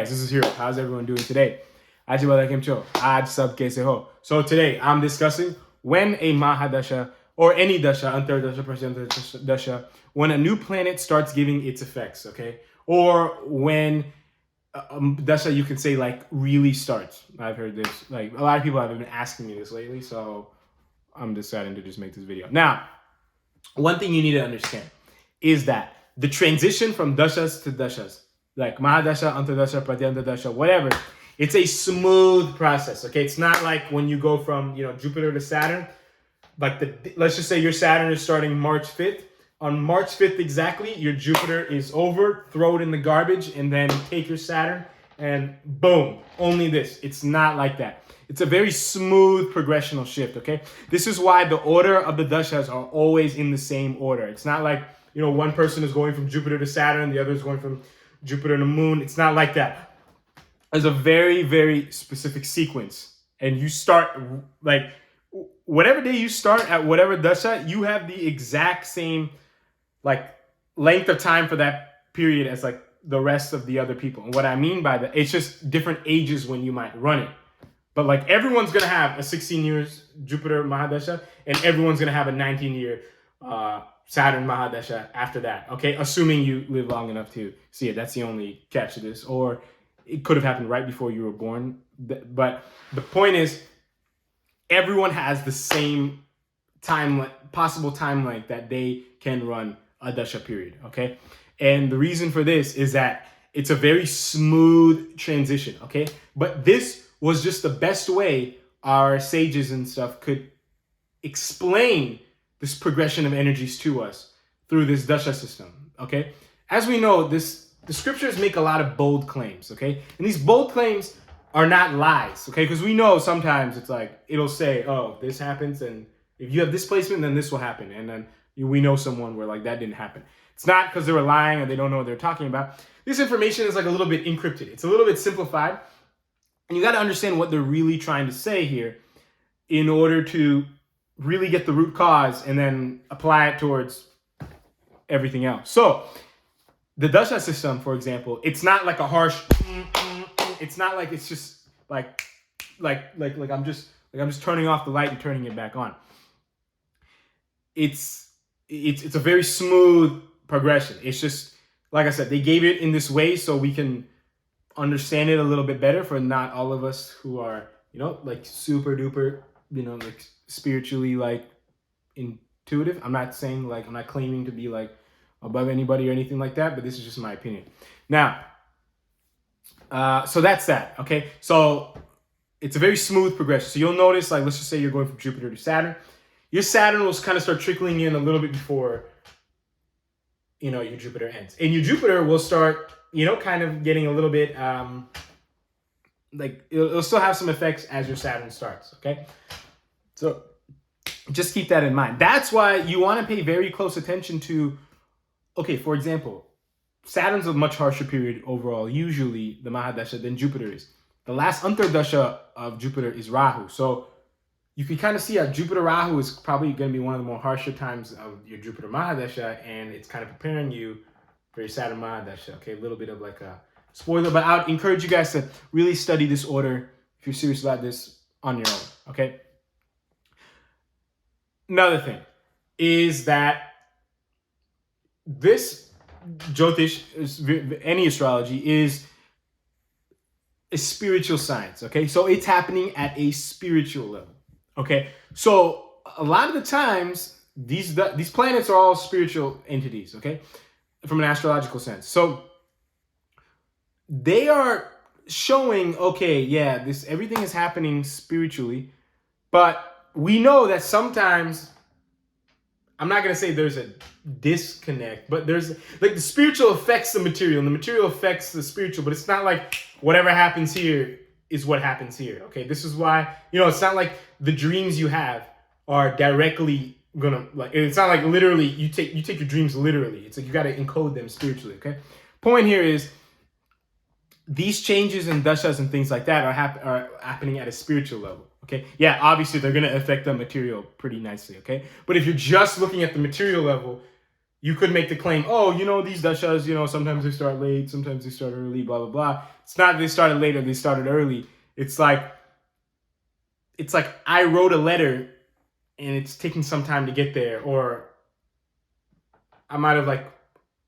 Guys, this is Hero. How's everyone doing today? Aaj wala kimcho. Aaj sab kaise ho. So today I'm discussing when a Mahadasha or any Dasha, Antardasha, Prashantar Dasha, when a new planet starts giving its effects, okay? Or when Dasha, you can say, like, really starts. I've heard this. Like, a lot of people have been asking me this lately, so I'm deciding to just make this video. Now, one thing you need to understand is that the transition from Dashas to Dashas, like Mahadasha, Antardasha, Pratyantardasha, whatever, it's a smooth process, okay? It's not like when you go from, Jupiter to Saturn. Like, let's just say your Saturn is starting March 5th. On March 5th exactly, your Jupiter is over, throw it in the garbage, and then take your Saturn, and boom, only this. It's not like that. It's a very smooth progressional shift, okay? This is why the order of the Dashas are always in the same order. It's not like, one person is going from Jupiter to Saturn, the other is going from Jupiter to Moon. It's not like that. There's a very, very specific sequence. And you start, like, whatever day you start at whatever Dasha, you have the exact same, like, length of time for that period as, like, the rest of the other people. And what I mean by that, it's just different ages when you might run it. But, like, everyone's going to have a 16 years Jupiter Mahadasha, and everyone's going to have a 19-year Saturn Mahadasha after that, okay? Assuming you live long enough to see it. That's the only catch to this. Or it could have happened right before you were born. But the point is, everyone has the same possible time length that they can run a Dasha period, okay? And the reason for this is that it's a very smooth transition, okay? But this was just the best way our sages and stuff could explain this progression of energies to us through this Dasha system, okay? As we know, the scriptures make a lot of bold claims, okay? And these bold claims are not lies, okay? Because we know sometimes it's like, it'll say, oh, this happens, and if you have this placement, then this will happen. And then we know someone where, like, that didn't happen. It's not because they were lying or they don't know what they're talking about. This information is, like, a little bit encrypted. It's a little bit simplified. And you got to understand what they're really trying to say here in order to really get the root cause and then apply it towards everything else. So the Dasha system, for example, it's not like a harsh, it's not like it's just like I'm just turning off the light and turning it back on. It's a very smooth progression. It's just, like I said, they gave it in this way so we can understand it a little bit better for not all of us who are, like, super duper, like, spiritually, like, intuitive. I'm not saying, like, I'm not claiming to be, like, above anybody or anything like that, but this is just my opinion. Now, so that's that, okay? So it's a very smooth progression. So you'll notice, like, let's just say you're going from Jupiter to Saturn. Your Saturn will kind of start trickling in a little bit before, your Jupiter ends. And your Jupiter will start, kind of getting a little bit, like, it'll still have some effects as your Saturn starts, okay? So just keep that in mind. That's why you want to pay very close attention to, okay, for example, Saturn's a much harsher period overall, usually the Mahadasha, than Jupiter is. The last Antardasha of Jupiter is Rahu. So you can kind of see how Jupiter Rahu is probably going to be one of the more harsher times of your Jupiter Mahadasha, and it's kind of preparing you for your Saturn Mahadasha, okay? A little bit of, like, a spoiler, but I would encourage you guys to really study this order if you're serious about this on your own, okay? Another thing is that this Jyotish, any astrology, is a spiritual science, okay? So it's happening at a spiritual level, okay? So a lot of the times, these planets are all spiritual entities, okay? From an astrological sense. So they are showing, okay, yeah, everything is happening spiritually, but we know that sometimes, I'm not going to say there's a disconnect, but there's, like, the spiritual affects the material and the material affects the spiritual, but it's not like whatever happens here is what happens here, okay? This is why, it's not like the dreams you have are directly gonna, like, it's not like literally you take your dreams literally. It's like you got to encode them spiritually, okay? Point here is, these changes in dashas and things like that are happening at a spiritual level, okay? Yeah, obviously they're going to affect the material pretty nicely, okay? But if you're just looking at the material level, you could make the claim, oh, these dashas, sometimes they start late, sometimes they start early, blah, blah, blah. It's not they started late or they started early. It's like I wrote a letter and it's taking some time to get there, or I might have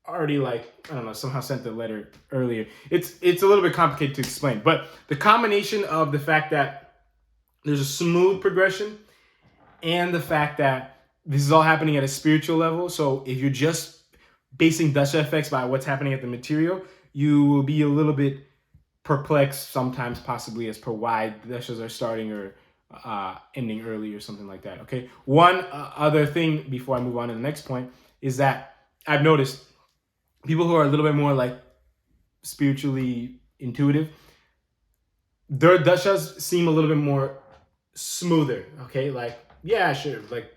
already I don't know, somehow sent the letter earlier. It's a little bit complicated to explain, but the combination of the fact that there's a smooth progression and the fact that this is all happening at a spiritual level. So if you're just basing dasha effects by what's happening at the material, you will be a little bit perplexed sometimes, possibly, as per why the dashas are starting or ending early or something like that. Okay. One other thing before I move on to the next point is that I've noticed people who are a little bit more spiritually intuitive, their dashas seem a little bit more smoother. Okay. Yeah, sure. Let's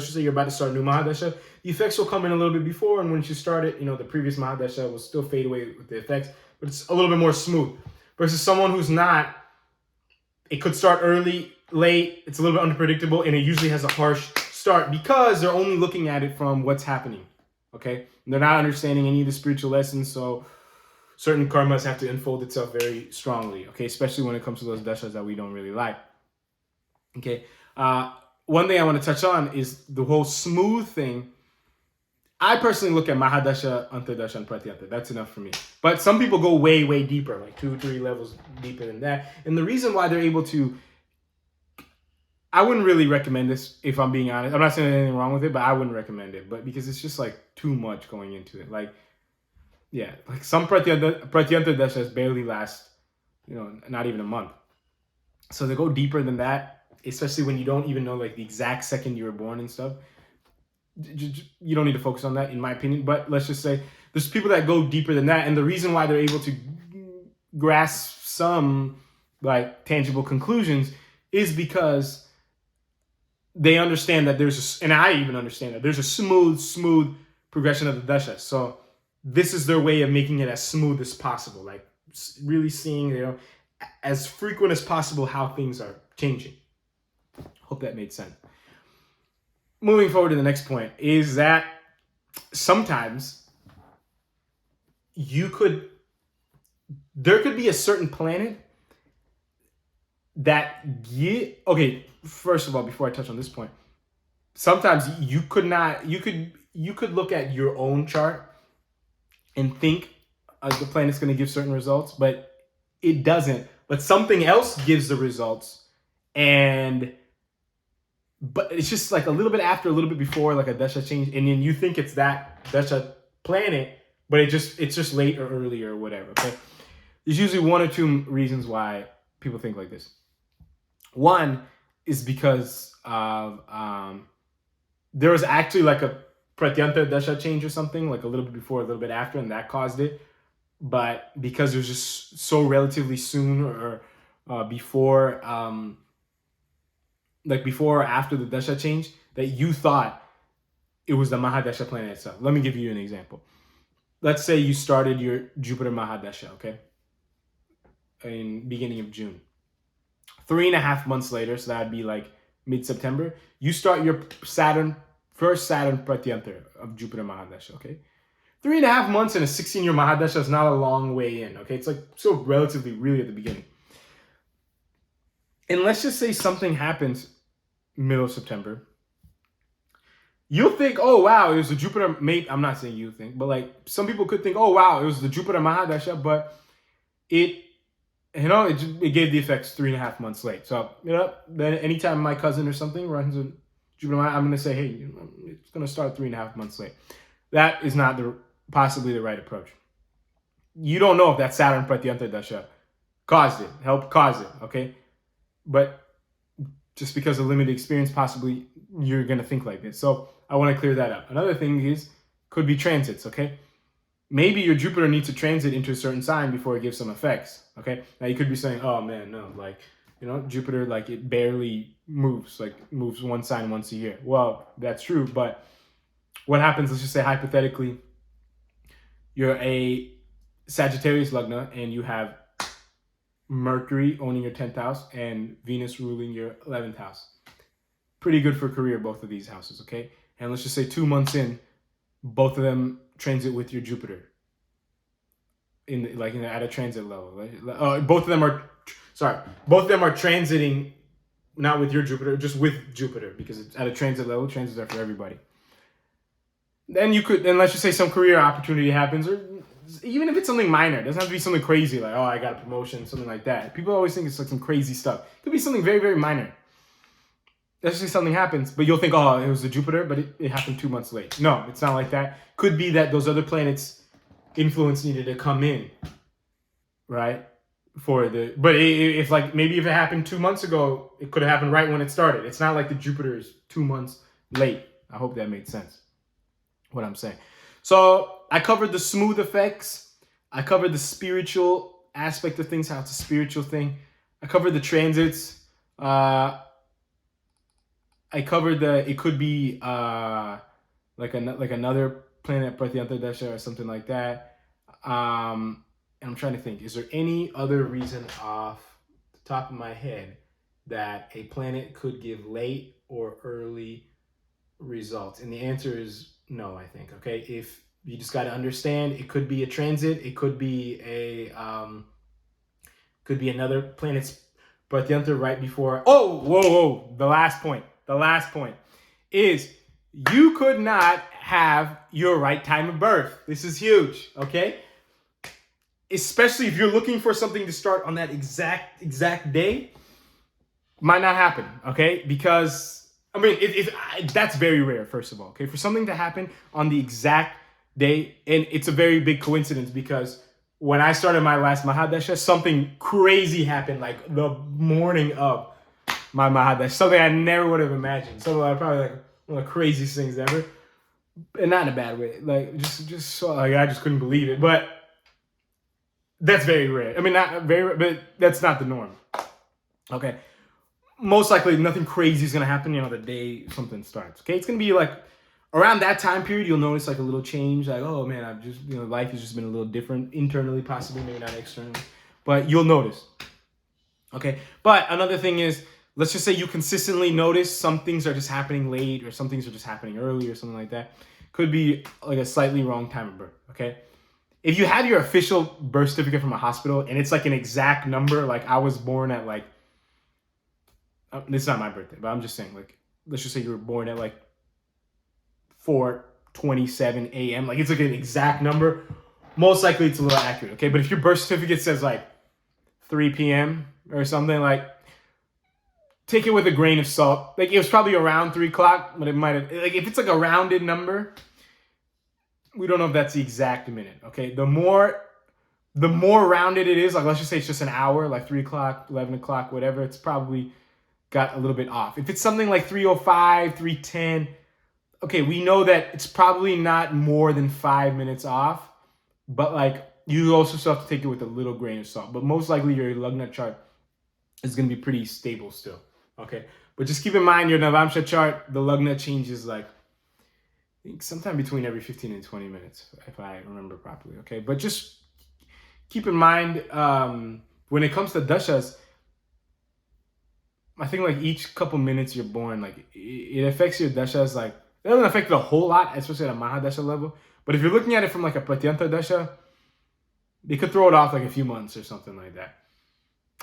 just say you're about to start a new Mahadasha, the effects will come in a little bit before, and once you start it, the previous Mahadasha will still fade away with the effects, but it's a little bit more smooth. Versus someone who's not, it could start early, late, it's a little bit unpredictable, and it usually has a harsh start because they're only looking at it from what's happening, okay? And they're not understanding any of the spiritual lessons, so certain karmas have to unfold itself very strongly, okay? Especially when it comes to those dashas that we don't really like, okay? One thing I want to touch on is the whole smooth thing. I personally look at Mahadasha, Antardasha, and Pratyanta. That's enough for me. But some people go way, way deeper, like 2-3 levels deeper than that. And the reason why they're able to, I wouldn't really recommend this, if I'm being honest. I'm not saying anything wrong with it, but I wouldn't recommend it. But because it's just too much going into it. Some Pratyanta dashas barely last, not even a month. So they go deeper than that, especially when you don't even know the exact second you were born and stuff. You don't need to focus on that, in my opinion. But let's just say there's people that go deeper than that, and the reason why they're able to grasp some tangible conclusions is because they understand that and I even understand that there's a smooth progression of the dasha. So this is their way of making it as smooth as possible, really seeing as frequent as possible how things are changing. Hope that made sense. Moving forward to the next point is that sometimes there could be a certain planet that okay, first of all, before I touch on this point, sometimes you could look at your own chart and think the planet's going to give certain results, but it doesn't. But something else gives the results, but it's just a little bit after, a little bit before, a dasha change, and then you think it's that dasha planet, but it's just late or early or whatever. Okay, there's usually one or two reasons why people think like this. One is because of there was actually a pratyanta dasha change or something, a little bit before, a little bit after, and that caused it. But because it was just so relatively soon or before before or after the dasha change, that you thought it was the Mahadasha planet itself. Let me give you an example. Let's say you started your Jupiter Mahadasha, okay, in beginning of June. 3.5 months later, so that would be mid-September, you start your first Saturn Pratyanta of Jupiter Mahadasha, okay? 3.5 months in a 16-year Mahadasha is not a long way in, okay? It's still relatively really at the beginning. And let's just say something happens middle of September. You'll think, oh, wow, it was the Jupiter, I'm not saying you think, but some people could think, oh, wow, it was the Jupiter Mahadasha, but it gave the effects 3.5 months late. So, then anytime my cousin or something runs a Jupiter Mahadasha, I'm going to say, hey, it's going to start 3.5 months late. That is not possibly the right approach. You don't know if that Saturn Pratyanta Dasha helped cause it, okay? But just because of limited experience, possibly you're going to think like this. So I want to clear that up. Another thing could be transits, okay? Maybe your Jupiter needs to transit into a certain sign before it gives some effects, okay? Now you could be saying, oh man, no, Jupiter, it barely moves, moves one sign once a year. Well, that's true, but what happens, let's just say hypothetically, you're a Sagittarius Lagna and you have Mercury owning your 10th house and Venus ruling your 11th house. Pretty good for career, both of these houses, okay? and let's just say 2 months in, both of them transit with your Jupiter at a transit level. Both of them are transiting not with your Jupiter, just with Jupiter, because it's at a transit level. Transits are for everybody. Then let's just say some career opportunity happens, or even if it's something minor, it doesn't have to be something crazy like, oh, I got a promotion, something like that. People always think it's like some crazy stuff. It could be something very, very minor. Let's just say something happens, but you'll think, oh, it was the Jupiter, but it happened 2 months late. No, it's not like that. Could be that those other planets' influence needed to come in, right? But if maybe if it happened 2 months ago, it could have happened right when it started. It's not like the Jupiter is 2 months late. I hope that made sense, what I'm saying. So I covered the smooth effects. I covered the spiritual aspect of things, how it's a spiritual thing. I covered the transits. I covered it could be like another planet Pratyanta Dasha or something like that. And I'm trying to think, is there any other reason off the top of my head that a planet could give late or early results? And the answer is no, I think. Okay, if you just got to understand, it could be a transit, it could be another planet's Pratyanta right before. Oh, whoa! The last point is you could not have your right time of birth. This is huge. Okay. Especially if you're looking for something to start on that exact day, might not happen, okay? Because, I mean, that's very rare, first of all, okay? For something to happen on the exact day, and it's a very big coincidence because when I started my last Mahadasha, something crazy happened, like the morning of my Mahadasha, something I never would have imagined. Something probably like one of the craziest things ever, and not in a bad way. Like, just so, like, I just couldn't believe it, but that's very rare. I mean, not very rare, but that's not the norm. Okay. Most likely nothing crazy is going to happen, the day something starts. Okay. It's going to be like around that time period, you'll notice like a little change. Like, oh man, I've just, life has just been a little different internally, possibly, maybe not externally, but you'll notice. Okay. But another thing is, let's just say you consistently notice some things are just happening late or some things are just happening early or something like that. Could be like a slightly wrong time of birth. Okay. If you have your official birth certificate from a hospital and it's like an exact number, like I was born at like, this is not my birthday, but I'm just saying, like, let's just say you were born at like 4:27 a.m. Like it's like an exact number. Most likely it's a little accurate, okay? But if your birth certificate says like 3 p.m. or something, like, take it with a grain of salt. Like it was probably around 3 o'clock, but it might have, like if it's like a rounded number, we don't know if that's the exact minute, okay? The more rounded it is, like let's just say it's just an hour, like 3 o'clock, 11 o'clock, whatever, it's probably got a little bit off. If it's something like 3:05, 3:10, okay, we know that it's probably not more than 5 minutes off, but like you also still have to take it with a little grain of salt. But most likely your Lagna chart is going to be pretty stable still, okay? But just keep in mind your Navamsha chart, the Lagna changes like I think sometime between every 15 and 20 minutes, if I remember properly, okay? But just keep in mind, when it comes to dashas, I think like each couple minutes you're born, like it affects your dashas, like it doesn't affect it a whole lot, especially at a Mahadasha level. But if you're looking at it from like a Pratyanta Dasha, they could throw it off like a few months or something like that.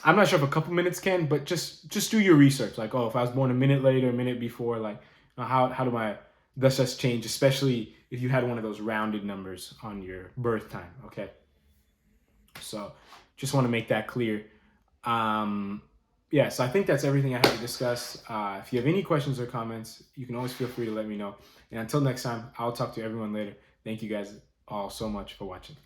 I'm not sure if a couple minutes can, but just do your research. Like, oh, if I was born a minute later, a minute before, like how do my dashas change, especially if you had one of those rounded numbers on your birth time, okay? So just want to make that clear. Yeah, so I think that's everything I have to discuss. If you have any questions or comments, you can always feel free to let me know. And until next time, I'll talk to everyone later. Thank you guys all so much for watching.